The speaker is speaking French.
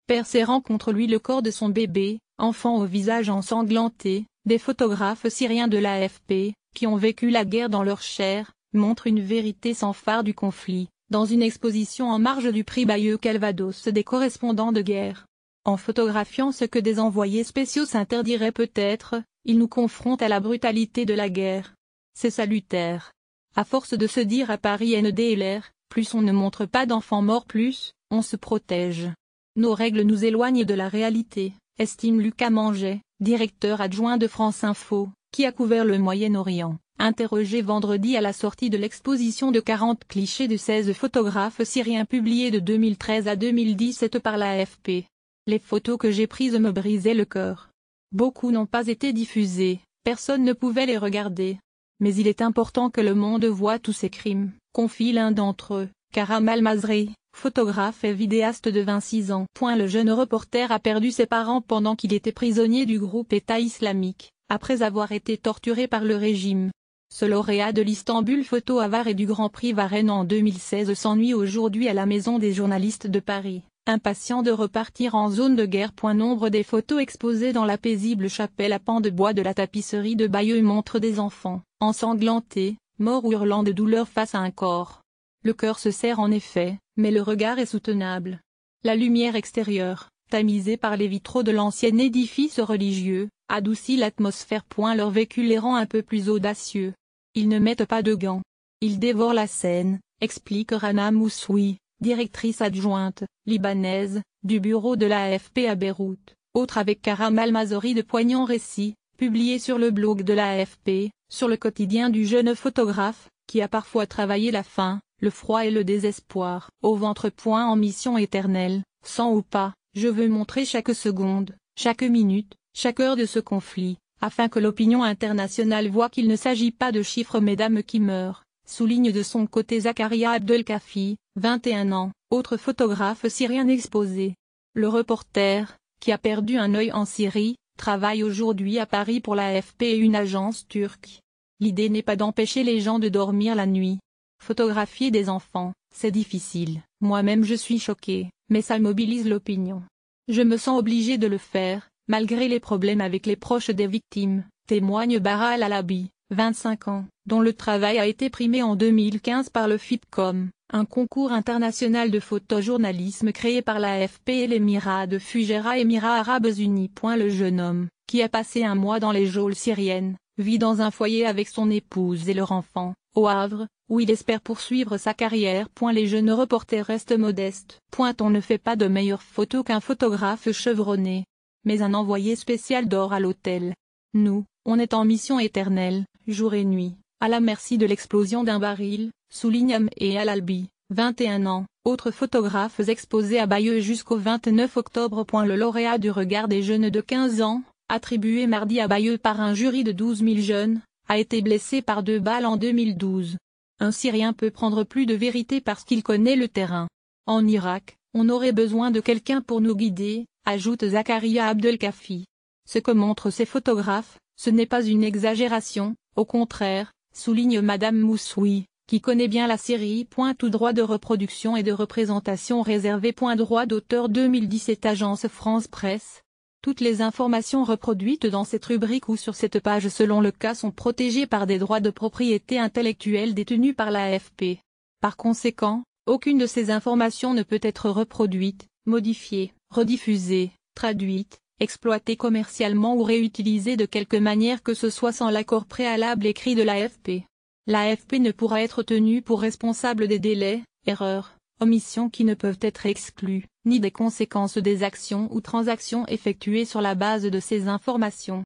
père serrant contre lui le corps de son bébé, enfant au visage ensanglanté. Des photographes syriens de l'AFP, qui ont vécu la guerre dans leur chair, montrent une vérité sans fard du conflit, dans une exposition en marge du prix Bayeux-Calvados des correspondants de guerre. En photographiant ce que des envoyés spéciaux s'interdiraient peut-être, ils nous confrontent à la brutalité de la guerre. C'est salutaire. À force de se dire à Paris NDLR, plus on ne montre pas d'enfants morts plus, on se protège. Nos règles nous éloignent de la réalité, estime Lucas Manget, directeur adjoint de France Info, qui a couvert le Moyen-Orient, interrogé vendredi à la sortie de l'exposition de 40 clichés de 16 photographes syriens publiés de 2013 à 2017 par l'AFP. Les photos que j'ai prises me brisaient le cœur. Beaucoup n'ont pas été diffusées, personne ne pouvait les regarder. Mais il est important que le monde voie tous ces crimes, confie l'un d'entre eux, Karam Al-Mazri, photographe et vidéaste de 26 ans. Le jeune reporter a perdu ses parents pendant qu'il était prisonnier du groupe État islamique, après avoir été torturé par le régime. Ce lauréat de l'Istanbul Photo Award et du Grand Prix Varenne en 2016 s'ennuie aujourd'hui à la Maison des journalistes de Paris, impatient de repartir en zone de guerre. Nombre des photos exposées dans la paisible chapelle à pans de bois de la tapisserie de Bayeux montrent des enfants, ensanglantés, morts ou hurlant de douleur face à un corps. Le cœur se serre en effet, mais le regard est soutenable. La lumière extérieure, tamisée par les vitraux de l'ancien édifice religieux, adoucit l'atmosphère. Leur vécu les rend un peu plus audacieux. Ils ne mettent pas de gants. Ils dévorent la scène, explique Rana Moussoui, directrice adjointe, libanaise, du bureau de l'AFP à Beyrouth, autre avec Karam Al-Mazri de poignants récits, publiés sur le blog de l'AFP, sur le quotidien du jeune photographe, qui a parfois travaillé la faim, le froid et le désespoir au ventre. En mission éternelle, sans ou pas, je veux montrer chaque seconde, chaque minute, chaque heure de ce conflit, afin que l'opinion internationale voie qu'il ne s'agit pas de chiffres mais d'âmes qui meurent, souligne de son côté Zakaria Abdelkafi, 21 ans, autre photographe syrien exposé. Le reporter, qui a perdu un œil en Syrie, travaille aujourd'hui à Paris pour l'AFP et une agence turque. L'idée n'est pas d'empêcher les gens de dormir la nuit. Photographier des enfants, c'est difficile. Moi-même je suis choqué, mais ça mobilise l'opinion. Je me sens obligé de le faire, malgré les problèmes avec les proches des victimes, témoigne Bara Al-Alabi, 25 ans, dont le travail a été primé en 2015 par le FIPCOM, un concours international de photojournalisme créé par l'AFP et l'Émirat de Fujairah Émirats Arabes Unis. Le jeune homme, qui a passé un mois dans les geôles syriennes, vit dans un foyer avec son épouse et leur enfant, au Havre, où il espère poursuivre sa carrière. Les jeunes reporters restent modestes. On ne fait pas de meilleures photos qu'un photographe chevronné. Mais un envoyé spécial dort à l'hôtel. Nous, on est en mission éternelle, jour et nuit, à la merci de l'explosion d'un baril, souligne Amé Al-Albi, 21 ans, autres photographes exposés à Bayeux jusqu'au 29 octobre. Le lauréat du regard des jeunes de 15 ans, attribué mardi à Bayeux par un jury de 12 000 jeunes, a été blessé par 2 balles en 2012. Un Syrien peut prendre plus de vérité parce qu'il connaît le terrain. En Irak, on aurait besoin de quelqu'un pour nous guider, ajoute Zakaria Abdelkafi. Ce que montrent ces photographes, ce n'est pas une exagération, au contraire, souligne Madame Moussoui, qui connaît bien la Syrie. Tout droit de reproduction et de représentation réservé. Droit d'auteur 2017 Agence France Presse. Toutes les informations reproduites dans cette rubrique ou sur cette page selon le cas sont protégées par des droits de propriété intellectuelle détenus par l'AFP. Par conséquent, aucune de ces informations ne peut être reproduite, modifiée, rediffusée, traduite, exploitée commercialement ou réutilisée de quelque manière que ce soit sans l'accord préalable écrit de l'AFP. L'AFP ne pourra être tenue pour responsable des délais, erreurs, omissions qui ne peuvent être exclues, ni des conséquences des actions ou transactions effectuées sur la base de ces informations.